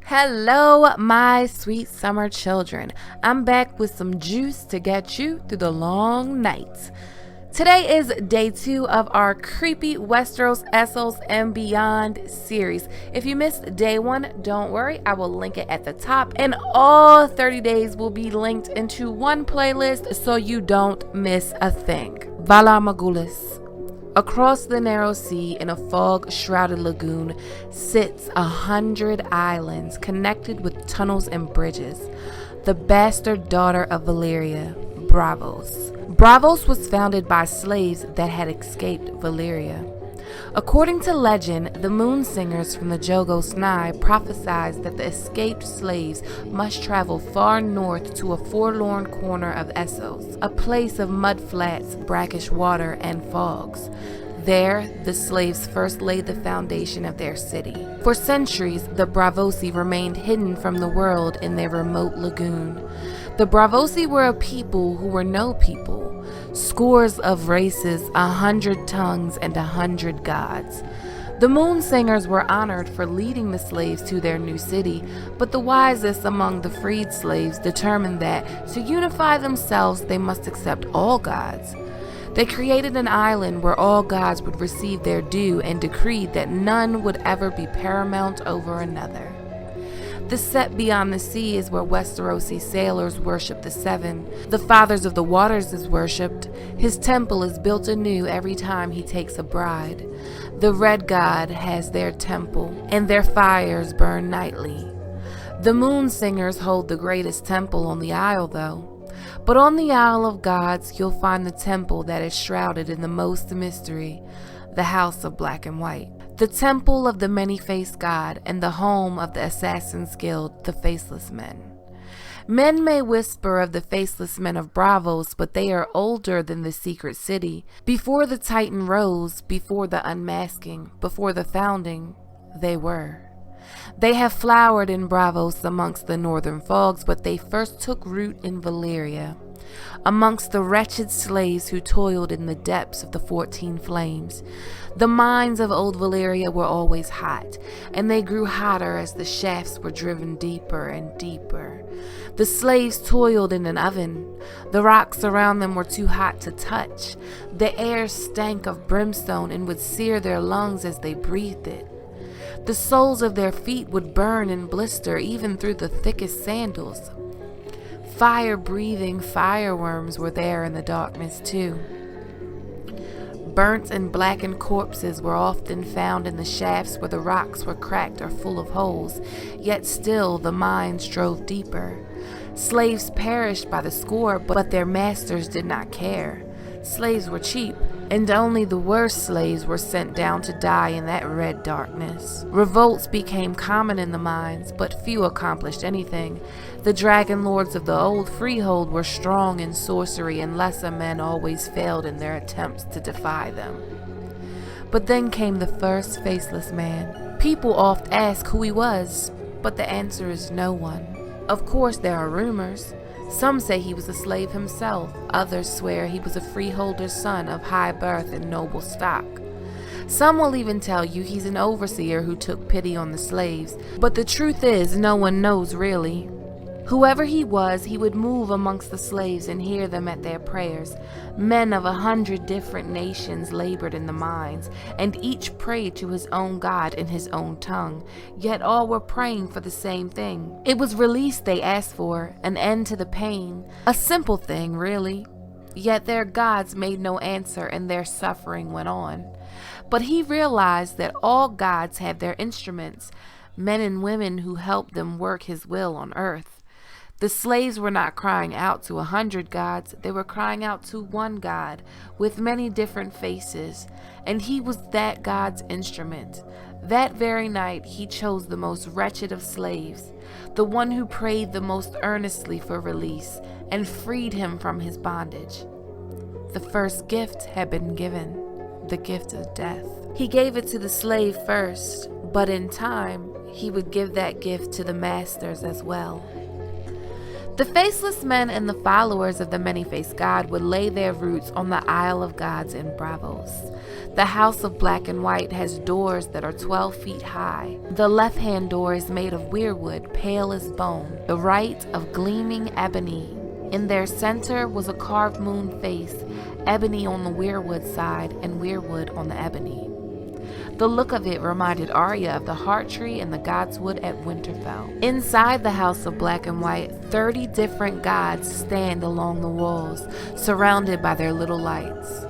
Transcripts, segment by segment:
Hello, my sweet summer children. I'm back with some juice to get you through the long nights. Today is day 2 of our creepy Westeros, Essos, and Beyond series. If you missed day 1, don't worry, I will link it at the top, and all 30 days will be linked into one playlist so you don't miss a thing. Valar Morghulis. Across the narrow sea in a fog-shrouded lagoon sits 100 islands connected with tunnels and bridges. The bastard daughter of Valyria, Braavos. Braavos was founded by slaves that had escaped Valyria. According to legend, the moon singers from the Jogos Nye prophesied that the escaped slaves must travel far north to a forlorn corner of Essos, a place of mud flats, brackish water, and fogs. There, the slaves first laid the foundation of their city. For centuries, the Braavosi remained hidden from the world in their remote lagoon. The Braavosi were a people who were no people, scores of races, 100 tongues, and 100 gods. The moon singers were honored for leading the slaves to their new city, but the wisest among the freed slaves determined that to unify themselves they must accept all gods. They created an island where all gods would receive their due and decreed that none would ever be paramount over another. The set beyond the sea is where Westerosi sailors worship the Seven. The Fathers of the Waters is worshipped. His temple is built anew every time he takes a bride. The Red God has their temple, and their fires burn nightly. The Moon Singers hold the greatest temple on the Isle, though. But on the Isle of Gods, you'll find the temple that is shrouded in the most mystery, the House of Black and White. The temple of the many-faced god and the home of the Assassin's Guild, the Faceless Men. Men may whisper of the Faceless Men of Braavos, but they are older than the secret city. Before the Titan rose, before the unmasking, before the founding, they were. They have flowered in Braavos amongst the northern fogs, but they first took root in Valyria, amongst the wretched slaves who toiled in the depths of the 14 flames. The mines of old Valyria were always hot, and they grew hotter as the shafts were driven deeper and deeper. The slaves toiled in an oven. The rocks around them were too hot to touch. The air stank of brimstone and would sear their lungs as they breathed it. The soles of their feet would burn and blister even through the thickest sandals. Fire-breathing fireworms were there in the darkness too. Burnt and blackened corpses were often found in the shafts where the rocks were cracked or full of holes, yet still the mines drove deeper. Slaves perished by the score, but their masters did not care. Slaves were cheap, and only the worst slaves were sent down to die in that red darkness. Revolts became common in the mines, but few accomplished anything. The dragon lords of the old freehold were strong in sorcery, and lesser men always failed in their attempts to defy them. But then came the first Faceless Man. People oft ask who he was, but the answer is no one. Of course there are rumors. Some say he was a slave himself. Others swear he was a freeholder's son of high birth and noble stock. Some will even tell you he's an overseer who took pity on the slaves. But the truth is, no one knows really. Whoever he was, he would move amongst the slaves and hear them at their prayers. Men of 100 different nations labored in the mines, and each prayed to his own God in his own tongue. Yet all were praying for the same thing. It was release they asked for, an end to the pain. A simple thing, really. Yet their gods made no answer, and their suffering went on. But he realized that all gods have their instruments, men and women who helped them work his will on earth. The slaves were not crying out to 100 gods, they were crying out to one God, with many different faces, and he was that God's instrument. That very night he chose the most wretched of slaves, the one who prayed the most earnestly for release, and freed him from his bondage. The first gift had been given, the gift of death. He gave it to the slave first, but in time he would give that gift to the masters as well. The Faceless Men and the followers of the many-faced God would lay their roots on the Isle of Gods in Braavos. The house of black and white has doors that are 12 feet high. The left-hand door is made of weirwood, pale as bone, the right of gleaming ebony. In their center was a carved moon face, ebony on the weirwood side and weirwood on the ebony. The look of it reminded Arya of the heart tree and the godswood at Winterfell. Inside the house of black and white, 30 different gods stand along the walls, surrounded by their little lights.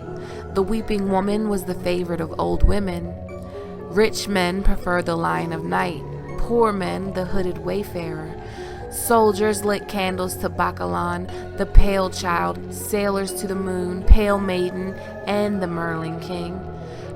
The weeping woman was the favorite of old women. Rich men preferred the Lion of Night, poor men the hooded wayfarer. Soldiers lit candles to Bakalan, the pale child, sailors to the moon, pale maiden, and the Merlin king.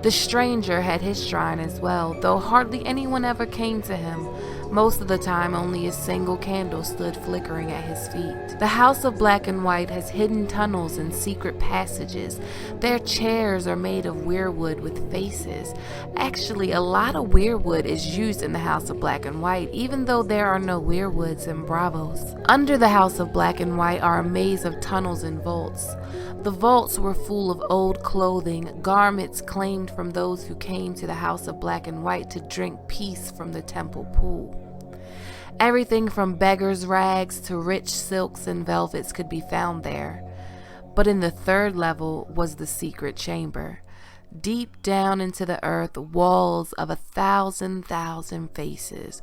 The stranger had his shrine as well, though hardly anyone ever came to him. Most of the time, only a single candle stood flickering at his feet. The house of black and white has hidden tunnels and secret passages. Their chairs are made of weirwood with faces. Actually, a lot of weirwood is used in the house of black and white, even though there are no weirwoods in Braavos. Under the house of black and white are a maze of tunnels and vaults. The vaults were full of old clothing, garments claimed from those who came to the house of black and white to drink peace from the temple pool. Everything from beggars' rags to rich silks and velvets could be found there. But in the third level was the secret chamber. Deep down into the earth, walls of 1,000 faces.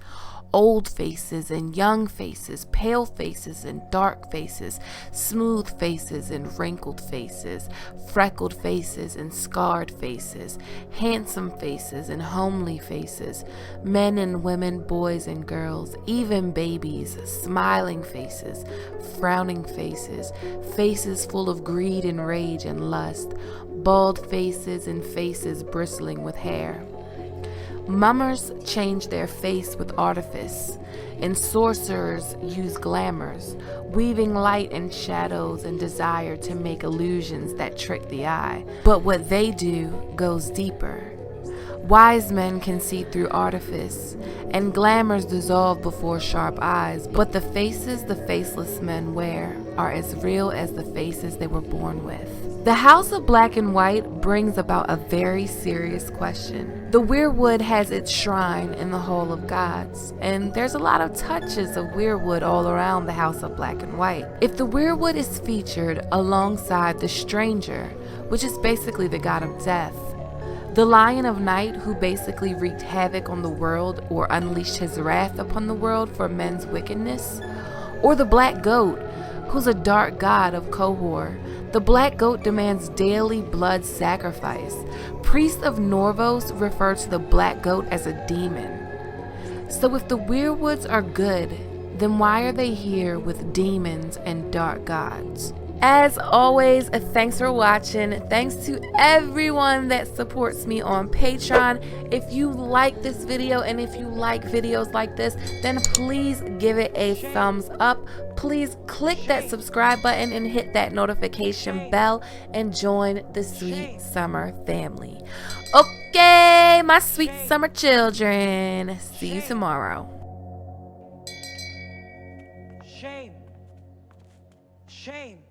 Old faces and young faces, pale faces and dark faces, smooth faces and wrinkled faces, freckled faces and scarred faces, handsome faces and homely faces, men and women, boys and girls, even babies, smiling faces, frowning faces, faces full of greed and rage and lust, bald faces and faces bristling with hair. Mummers change their face with artifice, and sorcerers use glamours, weaving light and shadows and desire to make illusions that trick the eye. But what they do goes deeper. Wise men can see through artifice, and glamours dissolve before sharp eyes, but the faces the faceless men wear are as real as the faces they were born with. The house of black and white brings about a very serious question. The weirwood has its shrine in the Hall of Gods, and there's a lot of touches of weirwood all around the house of black and white. If the weirwood is featured alongside the stranger, which is basically the god of death, the Lion of Night, who basically wreaked havoc on the world or unleashed his wrath upon the world for men's wickedness, or the Black Goat, who's a dark god of Qohor. The Black Goat demands daily blood sacrifice. Priests of Norvos refer to the Black Goat as a demon. So if the weirwoods are good, then why are they here with demons and dark gods? As always, thanks for watching. Thanks to everyone that supports me on Patreon. If you like this video and if you like videos like this, then please give it a thumbs up. Please click that subscribe button and hit that notification bell and join the Sweet Summer family. Okay, my sweet summer children. See you tomorrow. Shame. Shame.